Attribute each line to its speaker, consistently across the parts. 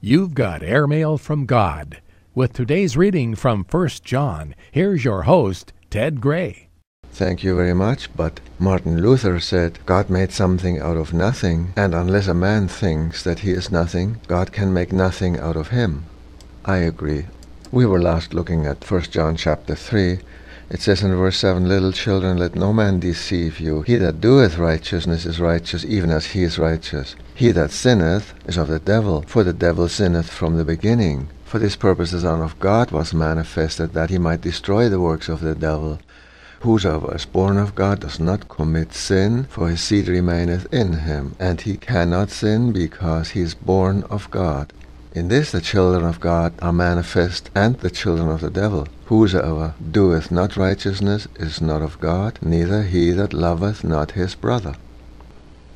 Speaker 1: You've got Airmail from God. With today's reading from 1 John, here's your host, Ted Gray.
Speaker 2: Thank you very much, but Martin Luther said, God made something out of nothing, and unless a man thinks that he is nothing, God can make nothing out of him. I agree. We were last looking at 1 John chapter 3. It says in verse 7, Little children, let no man deceive you. He that doeth righteousness is righteous, even as he is righteous. He that sinneth is of the devil, for the devil sinneth from the beginning. For this purpose the Son of God was manifested, that he might destroy the works of the devil. Whosoever is born of God does not commit sin, for his seed remaineth in him, and he cannot sin, because he is born of God. In this the children of God are manifest, and the children of the devil. Whosoever doeth not righteousness is not of God, neither he that loveth not his brother.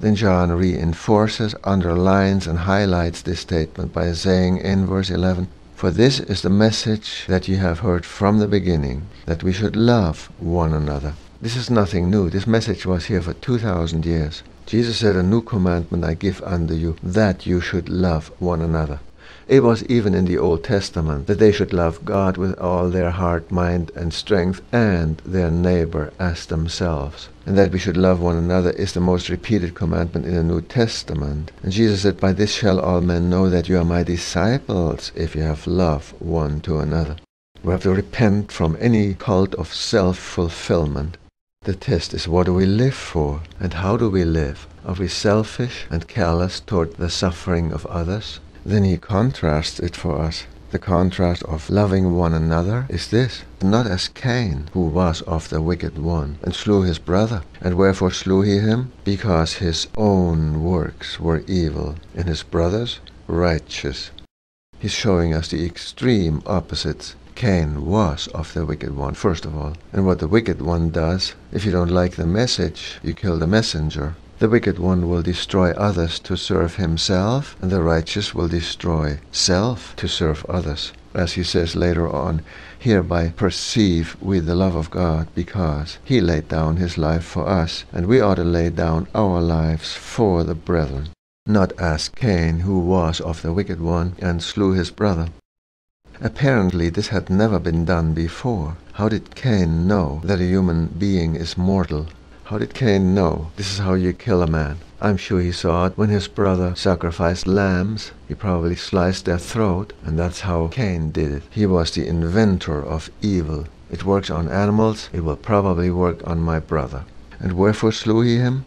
Speaker 2: Then John reinforces, underlines, and highlights this statement by saying in verse 11, For this is the message that ye have heard from the beginning, that we should love one another. This is nothing new. This message was here for 2,000 years. Jesus said, A new commandment I give unto you, that you should love one another. It was even in the Old Testament that they should love God with all their heart, mind, and strength, and their neighbor as themselves. And that we should love one another is the most repeated commandment in the New Testament. And Jesus said, By this shall all men know that you are my disciples, if you have love one to another. We have to repent from any cult of self-fulfillment. The test is, what do we live for, and how do we live? Are we selfish and callous toward the suffering of others? Then he contrasts it for us. The contrast of loving one another is this: not as Cain, who was of the wicked one, and slew his brother. And wherefore slew he him? Because his own works were evil, and his brother's righteous. He's showing us the extreme opposites. Cain was of the wicked one, first of all. And what the wicked one does, if you don't like the message, you kill the messenger. The wicked one will destroy others to serve himself, and the righteous will destroy self to serve others. As he says later on, hereby perceive we the love of God, because he laid down his life for us, and we ought to lay down our lives for the brethren. Not as Cain, who was of the wicked one, and slew his brother. Apparently this had never been done before. How did Cain know that a human being is mortal? How did Cain know this is how you kill a man? I'm sure he saw it when his brother sacrificed lambs. He probably sliced their throat, and that's how Cain did it. He was the inventor of evil. It works on animals, it will probably work on my brother. And wherefore slew he him?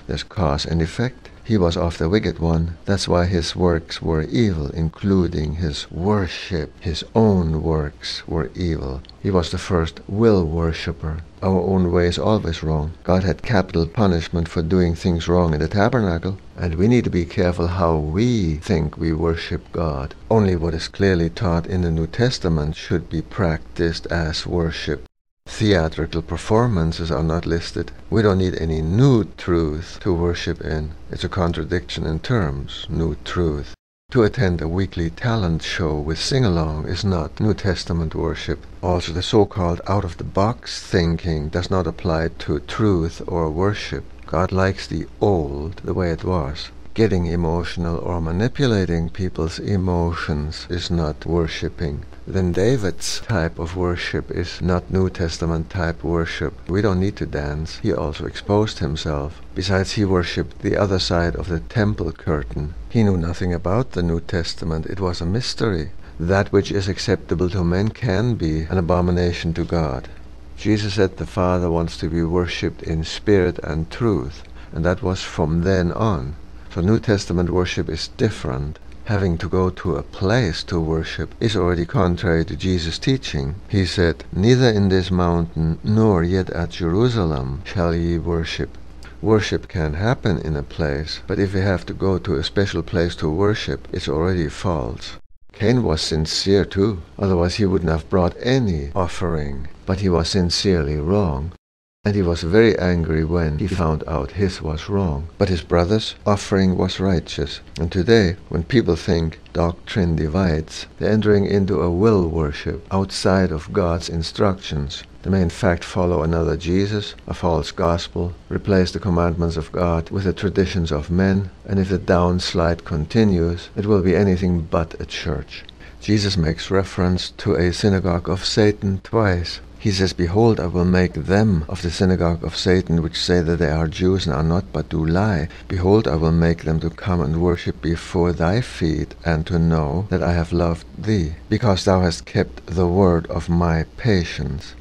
Speaker 2: There's cause and effect. He was of the wicked one. That's why his works were evil, including his worship. His own works were evil. He was the first will worshipper. Our own way is always wrong. God had capital punishment for doing things wrong in the tabernacle, and we need to be careful how we think we worship God. Only what is clearly taught in the New Testament should be practiced as worship. Theatrical performances are not listed. We don't need any new truth to worship in. It's a contradiction in terms, new truth. To attend a weekly talent show with sing-along is not New Testament worship. Also, the so-called out-of-the-box thinking does not apply to truth or worship. God likes the old, the way it was. Getting emotional or manipulating people's emotions is not worshipping. Then David's type of worship is not New Testament type worship. We don't need to dance. He also exposed himself. Besides, he worshipped the other side of the temple curtain. He knew nothing about the New Testament. It was a mystery. That which is acceptable to men can be an abomination to God. Jesus said the Father wants to be worshipped in spirit and truth, and that was from then on. So New Testament worship is different. Having to go to a place to worship is already contrary to Jesus' teaching. He said, Neither in this mountain nor yet at Jerusalem shall ye worship. Worship can happen in a place, but if we have to go to a special place to worship, it's already false. Cain was sincere too, otherwise he wouldn't have brought any offering, but he was sincerely wrong. And he was very angry when he found out his was wrong. But his brother's offering was righteous. And today, when people think doctrine divides, they're entering into a will worship outside of God's instructions. They may in fact follow another Jesus, a false gospel, replace the commandments of God with the traditions of men, and if the downslide continues, it will be anything but a church. Jesus makes reference to a synagogue of Satan twice. He says, "Behold, I will make them of the synagogue of Satan, which say that they are Jews and are not, but do lie. Behold, I will make them to come and worship before thy feet, and to know that I have loved thee, because thou hast kept the word of my patience."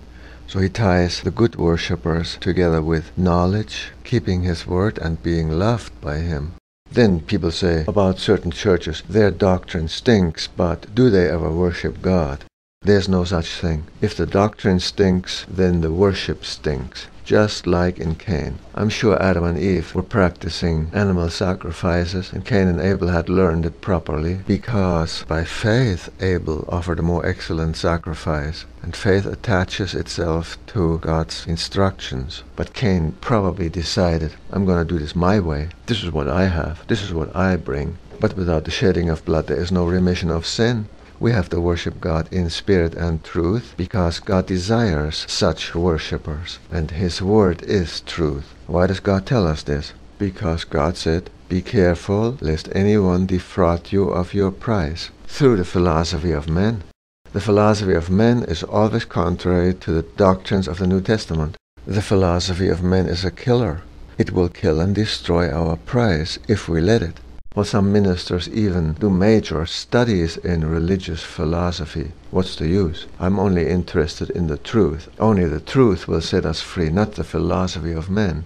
Speaker 2: So he ties the good worshippers together with knowledge, keeping his word, and being loved by him. Then people say about certain churches, their doctrine stinks, but do they ever worship God? There's no such thing. If the doctrine stinks, then the worship stinks. Just like in Cain. I'm sure Adam and Eve were practicing animal sacrifices, and Cain and Abel had learned it properly, because by faith Abel offered a more excellent sacrifice, and faith attaches itself to God's instructions. But Cain probably decided, I'm going to do this my way. This is what I have. This is what I bring. But without the shedding of blood there is no remission of sin. We have to worship God in spirit and truth, because God desires such worshippers, and His word is truth. Why does God tell us this? Because God said, "Be careful lest anyone defraud you of your price," through the philosophy of men. The philosophy of men is always contrary to the doctrines of the New Testament. The philosophy of men is a killer. It will kill and destroy our price if we let it. Well, some ministers even do major studies in religious philosophy. What's the use? I'm only interested in the truth. Only the truth will set us free, not the philosophy of men.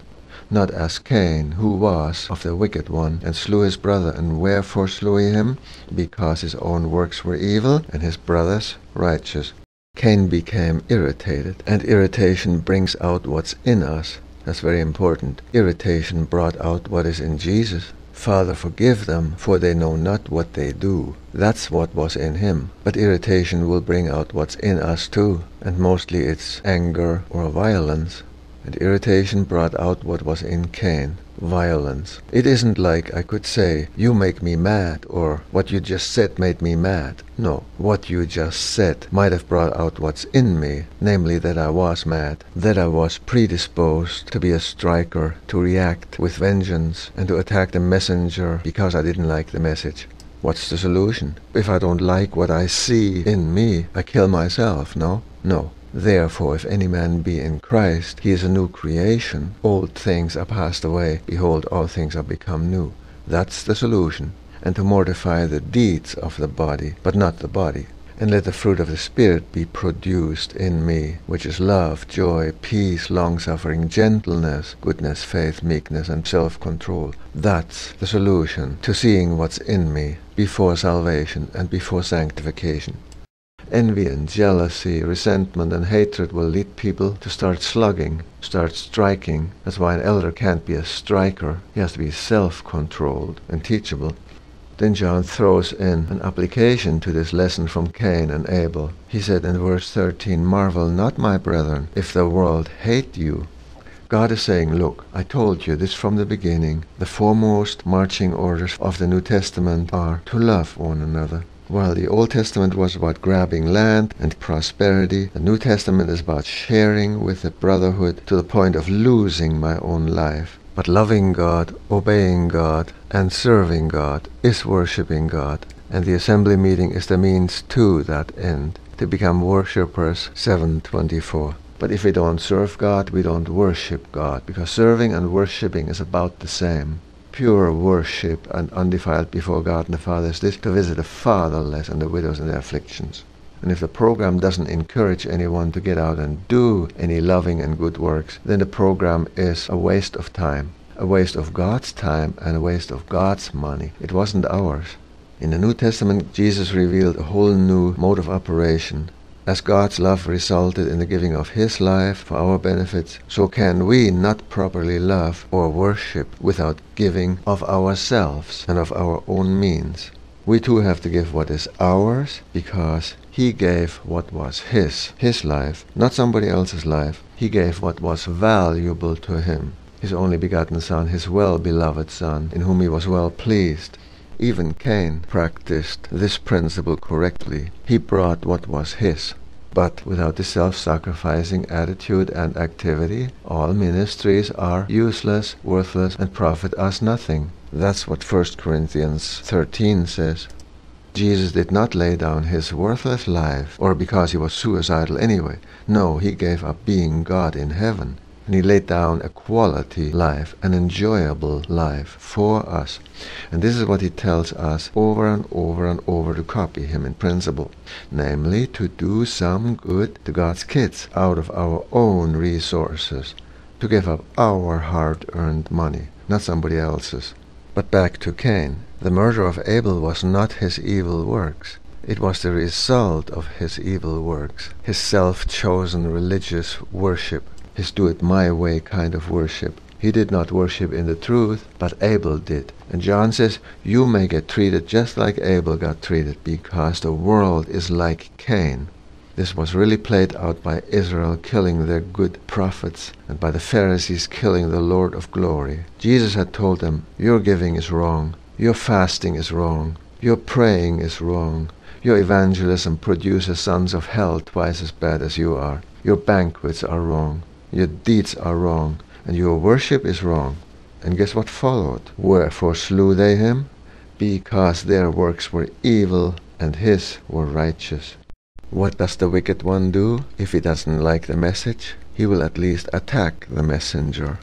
Speaker 2: Not as Cain, who was of the wicked one, and slew his brother. And wherefore slew he him? Because his own works were evil, and his brother's righteous. Cain became irritated, and irritation brings out what's in us. That's very important. Irritation brought out what is in Jesus. Father, forgive them, for they know not what they do. That's what was in him. But irritation will bring out what's in us too, and mostly it's anger or violence. And irritation brought out what was in Cain, violence. It isn't like I could say, "You make me mad," or "What you just said made me mad." No, what you just said might have brought out what's in me, namely that I was mad, that I was predisposed to be a striker, to react with vengeance, and to attack the messenger because I didn't like the message. What's the solution? If I don't like what I see in me, I kill myself, no? No. Therefore, if any man be in Christ, he is a new creation. Old things are passed away. Behold, all things are become new. That's the solution. And to mortify the deeds of the body, but not the body. And let the fruit of the Spirit be produced in me, which is love, joy, peace, long-suffering, gentleness, goodness, faith, meekness, and self-control. That's the solution to seeing what's in me before salvation and before sanctification. Envy and jealousy, resentment and hatred will lead people to start slugging, start striking. That's why an elder can't be a striker. He has to be self-controlled and teachable. Then John throws in an application to this lesson from Cain and Abel. He said in verse 13, "Marvel not, my brethren, if the world hate you." God is saying, look, I told you this from the beginning. The foremost marching orders of the New Testament are to love one another. While the Old Testament was about grabbing land and prosperity, the New Testament is about sharing with the brotherhood to the point of losing my own life. But loving God, obeying God, and serving God is worshiping God. And the assembly meeting is the means to that end, to become worshippers 724. But if we don't serve God, we don't worship God, because serving and worshipping is about the same. Pure worship and undefiled before God and the Father is this, to visit the fatherless and the widows in their afflictions. And if the program doesn't encourage anyone to get out and do any loving and good works, then the program is a waste of time, a waste of God's time and a waste of God's money. It wasn't ours. In the New Testament, Jesus revealed a whole new mode of operation. As God's love resulted in the giving of His life for our benefits, so can we not properly love or worship without giving of ourselves and of our own means. We too have to give what is ours, because He gave what was His life, not somebody else's life. He gave what was valuable to Him, His only begotten Son, His well-beloved Son, in whom He was well pleased. Even Cain practiced this principle correctly. He brought what was his. But without the self-sacrificing attitude and activity, all ministries are useless, worthless, and profit us nothing. That's what 1 Corinthians 13 says. Jesus did not lay down his worthless life, or because he was suicidal anyway. No, he gave up being God in heaven. And he laid down a quality life, an enjoyable life for us. And this is what he tells us over and over and over to copy him in principle. Namely, to do some good to God's kids out of our own resources. To give up our hard-earned money, not somebody else's. But back to Cain. The murder of Abel was not his evil works. It was the result of his evil works. His self-chosen religious worship. His do-it-my-way kind of worship. He did not worship in the truth, but Abel did. And John says, you may get treated just like Abel got treated, because the world is like Cain. This was really played out by Israel killing their good prophets, and by the Pharisees killing the Lord of glory. Jesus had told them, your giving is wrong, your fasting is wrong, your praying is wrong, your evangelism produces sons of hell twice as bad as you are, your banquets are wrong, your deeds are wrong, and your worship is wrong. And guess what followed? Wherefore slew they him? Because their works were evil, and his were righteous. What does the wicked one do? If he doesn't like the message, he will at least attack the messenger.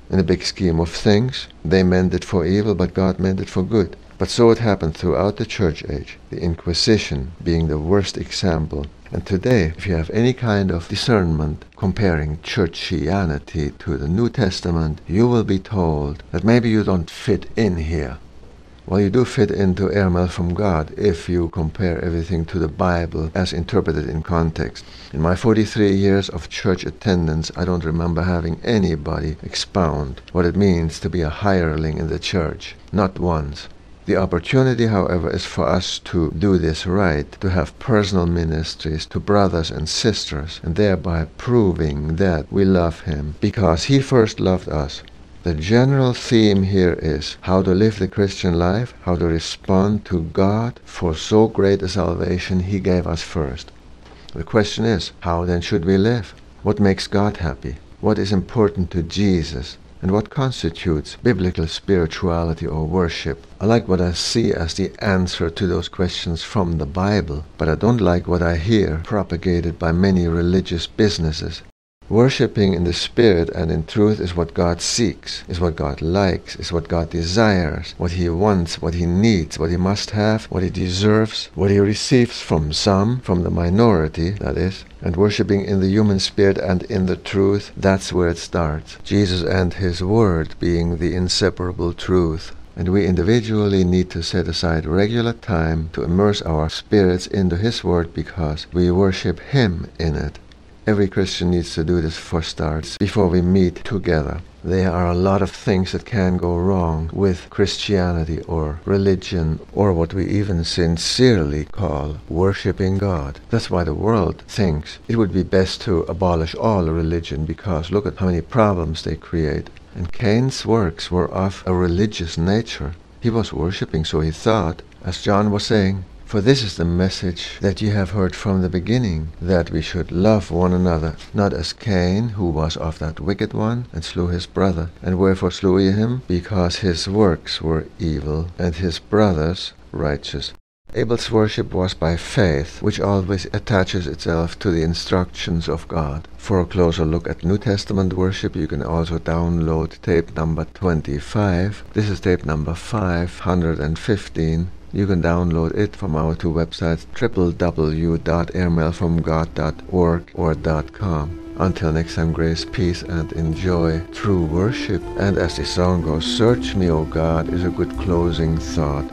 Speaker 2: In the big scheme of things, they meant it for evil, but God meant it for good. But so it happened throughout the church age, the Inquisition being the worst example. And today, if you have any kind of discernment comparing churchianity to the New Testament, you will be told that maybe you don't fit in here. Well, you do fit into Airmail from God if you compare everything to the Bible as interpreted in context. In my 43 years of church attendance, I don't remember having anybody expound what it means to be a hireling in the church. Not once. The opportunity, however, is for us to do this right, to have personal ministries to brothers and sisters, and thereby proving that we love him, because he first loved us. The general theme here is how to live the Christian life, how to respond to God for so great a salvation he gave us first. The question is, how then should we live? What makes God happy? What is important to Jesus? And what constitutes biblical spirituality or worship? I like what I see as the answer to those questions from the Bible, but I don't like what I hear propagated by many religious businesses. Worshipping in the Spirit and in truth is what God seeks, is what God likes, is what God desires, what he wants, what he needs, what he must have, what he deserves, what he receives from some, from the minority, that is. And worshipping in the human spirit and in the truth, that's where it starts. Jesus and his word being the inseparable truth. And we individually need to set aside regular time to immerse our spirits into his word, because we worship him in it. Every Christian needs to do this for starts, before we meet together. There are a lot of things that can go wrong with Christianity or religion, or what we even sincerely call worshipping God. That's why the world thinks it would be best to abolish all religion, because look at how many problems they create. And Cain's works were of a religious nature. He was worshipping, so he thought, as John was saying, for this is the message that ye have heard from the beginning, that we should love one another, not as Cain, who was of that wicked one, and slew his brother. And wherefore slew ye him? Because his works were evil, and his brothers righteous. Abel's worship was by faith, which always attaches itself to the instructions of God. For a closer look at New Testament worship, you can also download tape number 25. This is tape number 515. You can download it from our two websites, www.airmailfromgod.org or .com. Until next time, grace, peace, and enjoy true worship. And as the song goes, search me, O God, is a good closing thought.